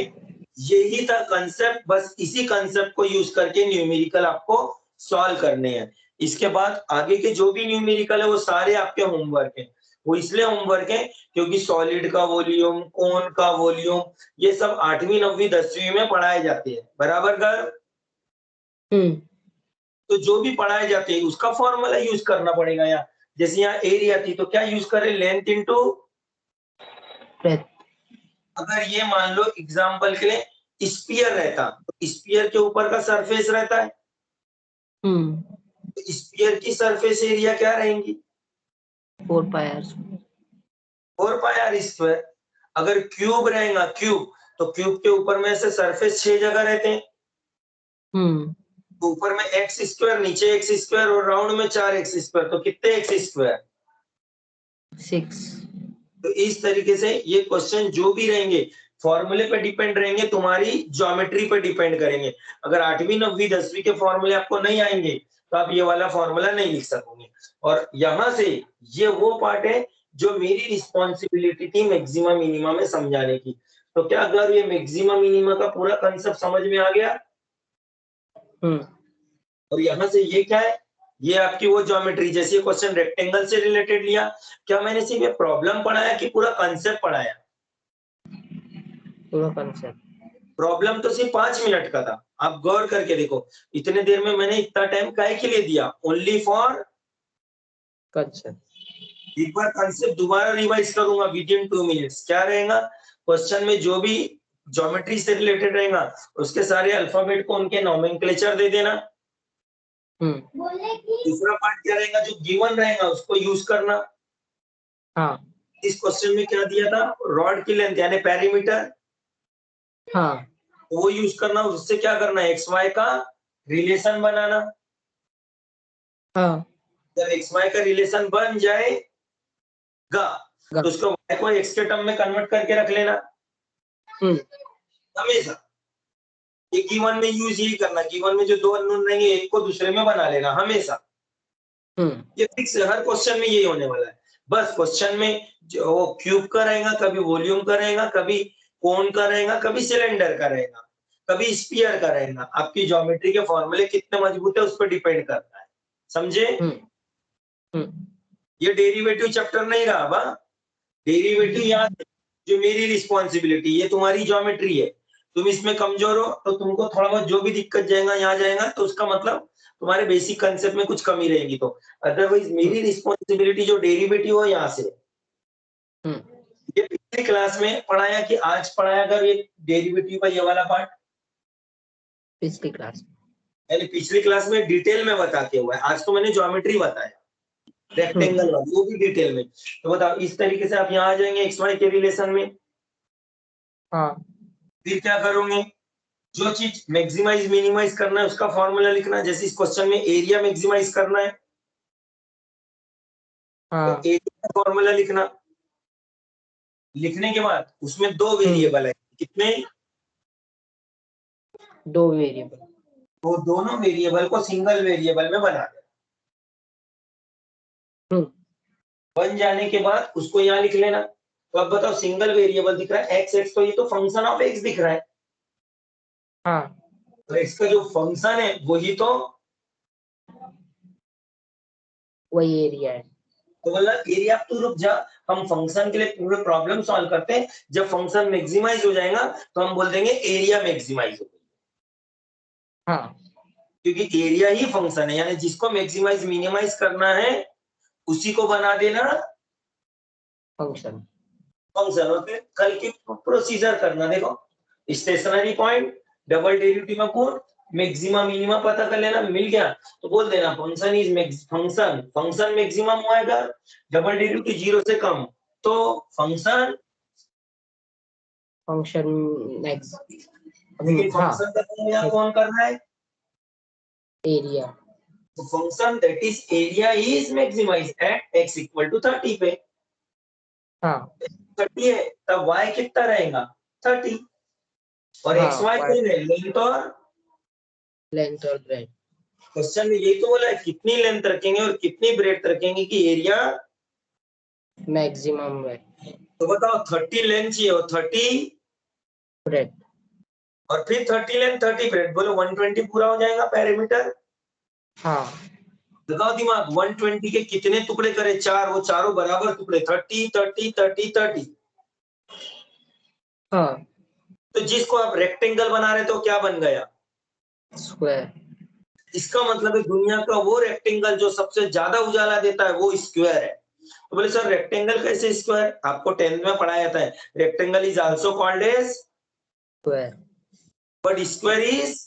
Speaker 1: यही था कंसेप्ट। बस इसी कंसेप्ट को यूज करके न्यूमेरिकल आपको सॉल्व करने हैं। इसके बाद आगे के जो भी न्यूमेरिकल है वो सारे आपके होमवर्क हैं। वो इसलिए होमवर्क है क्योंकि सॉलिड का वॉल्यूम, कोन का वॉल्यूम, ये सब 8वीं 9वीं 10वीं में पढ़ाए जाते हैं, बराबर गर्व? तो जो भी पढ़ाए जाते हैं उसका फॉर्मूला यूज करना पड़ेगा। यहाँ जैसे यहाँ एरिया थी तो क्या यूज करें? Length into
Speaker 2: breadth.
Speaker 1: अगर ये मान लो एग्जांपल के लिए स्फीयर रहता, तो स्फीयर के ऊपर का सरफेस रहता है, तो स्फीयर की सरफेस एरिया क्या रहेंगी?
Speaker 2: 4 pi r.
Speaker 1: 4 pi r square. अगर क्यूब रहेगा, क्यूब, तो क्यूब के ऊपर में से सरफेस 6 जगह रहते हैं, तो ऊपर में एक्स स्क्वायर, नीचे एक्स स्क्वायर और राउंड में 4 एक्स स्क्वायर, तो कितने एक्स स्क्वायर?
Speaker 2: 6।
Speaker 1: तो इस तरीके से ये क्वेश्चन जो भी रहेंगे फॉर्मूले पे डिपेंड रहेंगे, तुम्हारी ज्योमेट्री पे डिपेंड करेंगे। अगर 8वीं 9वीं 10वीं के फॉर्मूले आपको नहीं आएंगे तो आप ये वाला फॉर्मूला नहीं लिख सकोगे। और यहां से ये वो पार्ट है जो मेरी रिस्पॉन्सिबिलिटी थी मैक्सिमा मिनिमा में समझाने की। तो क्या अगर ये मैक्सिमा मिनिमा का पूरा कंसेप्ट समझ में आ गया? और यहाँ से ये क्या है? ये आपकी वो ज्योमेट्री, जैसे क्वेश्चन रेक्टेंगल से रिलेटेड लिया, क्या मैंने सिर्फ ये प्रॉब्लम पढ़ाया कि पूरा कंसेप्ट पढ़ाया?
Speaker 2: पूरा कंसेप्ट।
Speaker 1: प्रॉब्लम तो सिर्फ 5 मिनट का था, आप गौर करके देखो। इतने देर में मैंने इतना टाइम काहे के लिए दिया? Only for
Speaker 2: concept.
Speaker 1: एक बार कंसेप्ट दोबारा रिवाइज करूंगा विद इन 2 मिनट्स। क्या रहेगा क्वेश्चन में? जो भी ज्योमेट्री से रिलेटेड रहेगा उसके सारे अल्फाबेट को उनके नोमेनक्लेचर दे देना। दूसरा पार्ट क्या रहेगा? जो गिवन रहेगा उसको यूज करना।
Speaker 2: हाँ।
Speaker 1: इस क्वेश्चन में क्या दिया था? रॉड की लेंथ यानी पेरीमीटर,
Speaker 2: हाँ।
Speaker 1: वो यूज करना। उससे क्या करना? एक्स वाई का रिलेशन बनाना।
Speaker 2: हाँ।
Speaker 1: जब एक्स वाई का रिलेशन बन जाएगा तो उसको वाई को एक्स के टर्म में कन्वर्ट करके रख लेना हमेशा। ये गिवन में यूज यही करना, गिवन में जो दो अननोन रहेंगे एक को दूसरे में बना लेना हमेशा। ये फिक्स है, हर क्वेश्चन में यही होने वाला है। बस क्वेश्चन में जो क्यूब का रहेगा, कभी वॉल्यूम का रहेगा, कभी कोन का रहेगा, कभी सिलेंडर का रहेगा, कभी स्फीयर का रहेगा। आपकी ज्योमेट्री के फॉर्मूले कितने मजबूत है उस पर डिपेंड करता है, समझे? ये डेरिवेटिव चैप्टर नहीं रहा बा। डेरिवेटिव याद है, जो मेरी रिस्पॉन्सिबिलिटी, ये तुम्हारी ज्योमेट्री है। तुम इसमें कमजोर हो तो तुमको थोड़ा बहुत जो भी दिक्कत जाएगा यहाँ जाएगा, तो उसका मतलब तुम्हारे बेसिक कंसेप्ट में कुछ कमी रहेगी। तो अदरवाइज मेरी रिस्पॉन्सिबिलिटी जो डेरिवेटिव हो यहाँ से। ये पिछली क्लास में पढ़ाया कि आज पढ़ाया अगर ये डेरिवेटिव का ये वाला पार्ट?
Speaker 2: पिछली क्लास।
Speaker 1: यानी पिछली क्लास में डिटेल में बता के हुआ है, आज तो मैंने ज्योमेट्री बताया रेक्टेंगल वाली, वो भी डिटेल में। तो बताओ इस तरीके से आप यहाँ आ जाएंगे एक्स वाई के रिलेशन में।
Speaker 2: हाँ।
Speaker 1: फिर क्या करोगे? जो चीज मैक्सिमाइज मिनिमाइज करना है उसका फॉर्मूला लिखना। जैसे इस क्वेश्चन में एरिया मैक्सिमाइज करना है,
Speaker 2: हाँ।
Speaker 1: तो एरिया का फॉर्मूला लिखना। लिखने के बाद उसमें 2 वेरिएबल है, कितने?
Speaker 2: 2 वेरिएबल।
Speaker 1: वो दोनों वेरिएबल को सिंगल वेरिएबल में बना देना। बन जाने के बाद उसको यहाँ लिख लेना। तो अब बताओ सिंगल वेरिएबल दिख रहा है एक्स एक्स, तो ये तो फंक्शन ऑफ एक्स दिख रहा है।
Speaker 2: हाँ।
Speaker 1: तो इसका जो फंक्शन है वही तो
Speaker 2: वही एरिया है।
Speaker 1: तो बोला एरिया। तू रुक जा, हम फंक्शन के लिए पूरे प्रॉब्लम सॉल्व करते हैं। जब फंक्शन मैक्सिमाइज हो जाएगा तो हम बोल देंगे एरिया मैक्सिमाइज हो गई,
Speaker 2: हाँ
Speaker 1: क्योंकि एरिया ही फंक्शन है, यानी जिसको मैक्सिमाइज मिनिमाइज करना है उसी को बना देना
Speaker 2: फंक्शन।
Speaker 1: फंक्शन। और फिर कल की प्रोसीजर करना। देखो स्टेशनरी पॉइंट, डबल डेरिवेटिव में पुट, मैक्सिमा मिनिमा पता कर लेना, मिल गया तो बोल देना function is function. Function maximum आएगा, डबल डेरिवेटिव 0 से कम, तो फंक्शन।
Speaker 2: Function next.
Speaker 1: लेकिन
Speaker 2: हाँ
Speaker 1: फंक्शन का काम यहाँ कौन कर रहा है?
Speaker 2: एरिया।
Speaker 1: तो function that is area is maximize at x equal to 30 पे।
Speaker 2: हाँ
Speaker 1: 30 है तब y कितना रहेगा? 30। और
Speaker 2: हाँ,
Speaker 1: x y
Speaker 2: y
Speaker 1: कौन है? लेंथ और
Speaker 2: लेंथ और ब्रेड।
Speaker 1: क्वेश्चन में यही तो बोला है, कितनी लेंथ रखेंगे और कितनी ब्रेड रखेंगे कि एरिया
Speaker 2: मैक्सिमम ब्रेड।
Speaker 1: तो बताओ 30 लेंथ चाहिए और 30
Speaker 2: ब्रेड।
Speaker 1: और फिर 30 लेंथ 30 ब्रेड, बोलो 120 पूरा हो जाएगा पैरामीटर।
Speaker 2: हाँ
Speaker 1: लगाओ दिमाग, 120 के कितने टुकड़े करे? 4, वो चारों बराबर टुकड़े 30 30 30 30।
Speaker 2: हाँ
Speaker 1: तो जिसको आप रेक्टेंगल बना रहे तो क्या बन गया?
Speaker 2: स्क्वायर।
Speaker 1: इसका मतलब है दुनिया का वो रेक्टेंगल जो सबसे ज्यादा उजाला देता है वो स्क्वायर है। तो बोले सर रेक्टेंगल कैसे स्क्वायर? आपको 10th में पढ़ाया जाता है, rectangle is also called as
Speaker 2: square.
Speaker 1: But square is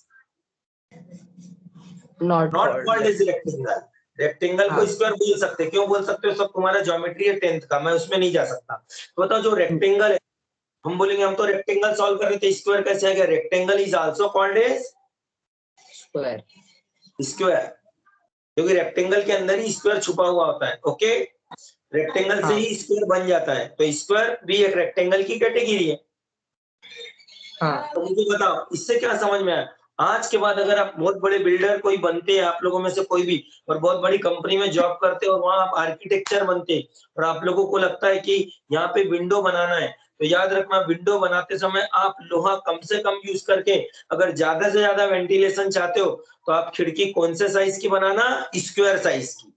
Speaker 2: not
Speaker 1: not
Speaker 2: called.
Speaker 1: Called as rectangle. Rectangle को
Speaker 2: हाँ
Speaker 1: स्क्वायर बोल सकते हैं, क्यों बोल सकते हो? सब तुम्हारा ज्योमेट्री है 10th का, मैं उसमें नहीं जा सकता। तो बताओ जो रेक्टेंगल है, हम बोलेंगे हम तो रेक्टेंगल सॉल्व कर रहे थे, स्क्वायर कैसे आ गया? Rectangle is also called as
Speaker 2: square.
Speaker 1: Square, क्योंकि रेक्टेंगल के अंदर ही स्क्वायर छुपा हुआ होता है। ओके, रेक्टेंगल से
Speaker 2: हाँ
Speaker 1: ही स्क्वायर बन जाता है, तो स्क्वायर भी एक रेक्टेंगल की कैटेगरी है।
Speaker 2: हाँ
Speaker 1: तो मुझे बताओ इससे क्या समझ में आया? आज के बाद अगर आप बहुत बड़े बिल्डर कोई बनते हैं, आप लोगों में से कोई भी, और बहुत बड़ी कंपनी में जॉब करते हैं और वहां आप आर्किटेक्चर बनते हैं और आप लोगों को लगता है कि यहाँ पे विंडो बनाना है, तो याद रखना विंडो बनाते समय आप लोहा कम से कम यूज करके, अगर ज्यादा से ज्यादा वेंटिलेशन चाहते हो तो आप खिड़की कौन से साइज की बनाना? स्क्वायर साइज की।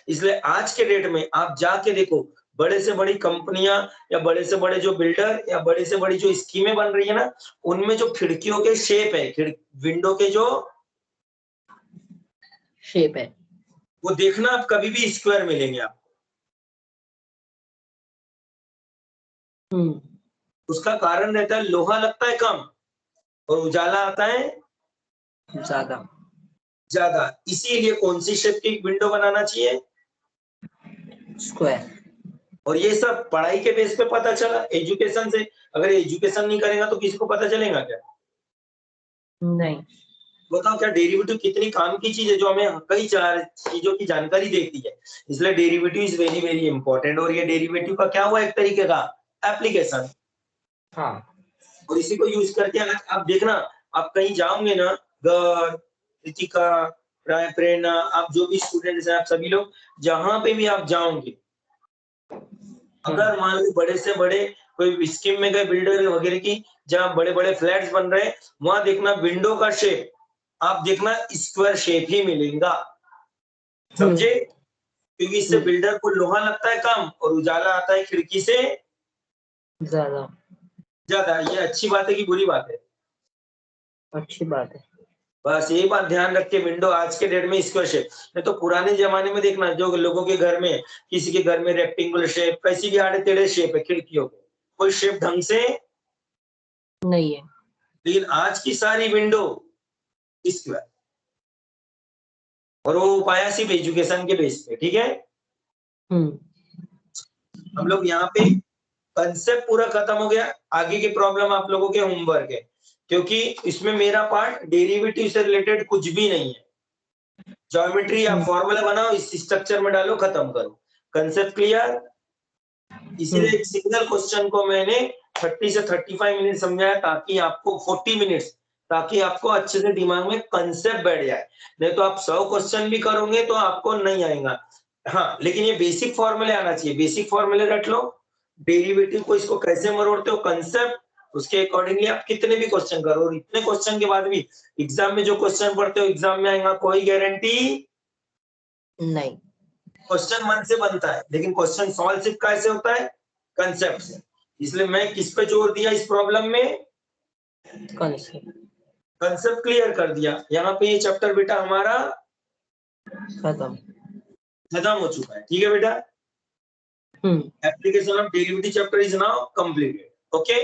Speaker 1: इसलिए आज के डेट में आप जाके देखो, बड़े से बड़ी कंपनियां या बड़े से बड़े जो बिल्डर या बड़े से बड़ी जो स्कीमें बन रही है ना, उनमें जो खिड़कियों के शेप है, विंडो के जो
Speaker 2: शेप है,
Speaker 1: वो देखना आप कभी भी स्क्वायर मिलेंगे आपको। उसका कारण रहता है लोहा लगता है कम और उजाला आता है
Speaker 2: ज्यादा।
Speaker 1: ज्यादा। इसीलिए कौन सी शेप की विंडो बनाना चाहिए?
Speaker 2: स्क्वायर।
Speaker 1: और ये सब पढ़ाई के बेस पे पता चला, एजुकेशन से। अगर एजुकेशन नहीं करेगा तो किसी को पता चलेगा क्या?
Speaker 2: नहीं।
Speaker 1: बताओ क्या डेरिवेटिव कितनी काम की चीज है जो हमें कई चीजों की जानकारी देती है। इसलिए derivative is very very important. और ये डेरिवेटिव का क्या हुआ? एक तरीके का एप्लीकेशन।
Speaker 2: हाँ
Speaker 1: और इसी को यूज करके आज आप देखना, आप कहीं जाओगे ना, रितिका, प्रेरणा, आप जो भी स्टूडेंट्स हैं, आप सभी लोग जहां पे भी आप जाओगे, अगर मान लो बड़े से बड़े कोई स्कीम में गए बिल्डर वगैरह की, जहां बड़े बड़े फ्लैट्स बन रहे हैं, वहां देखना विंडो का शेप आप देखना स्क्वायर शेप ही मिलेगा। समझे? क्योंकि इससे बिल्डर को लोहा लगता है कम और उजाला आता है खिड़की से
Speaker 2: ज्यादा।
Speaker 1: ज्यादा। ये अच्छी बात है कि बुरी बात है?
Speaker 2: अच्छी बात है।
Speaker 1: बस यही बात ध्यान रख के विंडो आज के डेट में स्क्वायर शेप। नहीं तो पुराने जमाने में देखना, जो लोगों के घर में, किसी के घर में रेक्टेंगुलर शेप, कैसी भी आड़े टेढ़े शेप है खिड़कियों के, कोई शेप ढंग से
Speaker 2: नहीं है।
Speaker 1: लेकिन आज की सारी विंडो स्क्वायर। और वो पाया सिर्फ एजुकेशन के बेस पे। ठीक है, हम लोग यहाँ पे कंसेप्ट पूरा खत्म हो गया। आगे की प्रॉब्लम आप लोगों के होमवर्क है, क्योंकि इसमें मेरा पार्ट डेरिवेटिव से रिलेटेड कुछ भी नहीं है। ज्योमेट्री या फॉर्मूला बनाओ, इस स्ट्रक्चर में डालो, खत्म करो। Concept clear? इसीलिए एक सिंगल क्वेश्चन को मैंने 30 से 35 मिनट समझाया, ताकि आपको 40 मिनट्स, ताकि आपको अच्छे से दिमाग में कंसेप्ट बैठ जाए। नहीं तो आप 100 क्वेश्चन भी करोगे तो आपको नहीं आएगा। हाँ, लेकिन ये बेसिक फॉर्मूले आना चाहिए। बेसिक फॉर्मूले रट लो, डेरिवेटिव को इसको कैसे मरोड़ते हो, कंसेप्ट, उसके अकॉर्डिंगली आप कितने भी क्वेश्चन करो, और इतने क्वेश्चन के बाद भी एग्जाम में जो क्वेश्चन पढ़ते हो एग्जाम में आएगा, कोई गारंटी
Speaker 2: नहीं।
Speaker 1: क्वेश्चन मन से बनता है, लेकिन क्वेश्चन सॉल्व सिर्फ कैसे होता है, कंसेप्ट से। इसलिए मैं किस पे जोर दिया इस प्रॉब्लम में,
Speaker 2: कॉन्सेप्ट।
Speaker 1: कंसेप्ट क्लियर कर दिया। यहाँ पे ये चैप्टर बेटा हमारा खत्म हो चुका है, ठीक है बेटा। Application of derivative chapter is now completed, okay.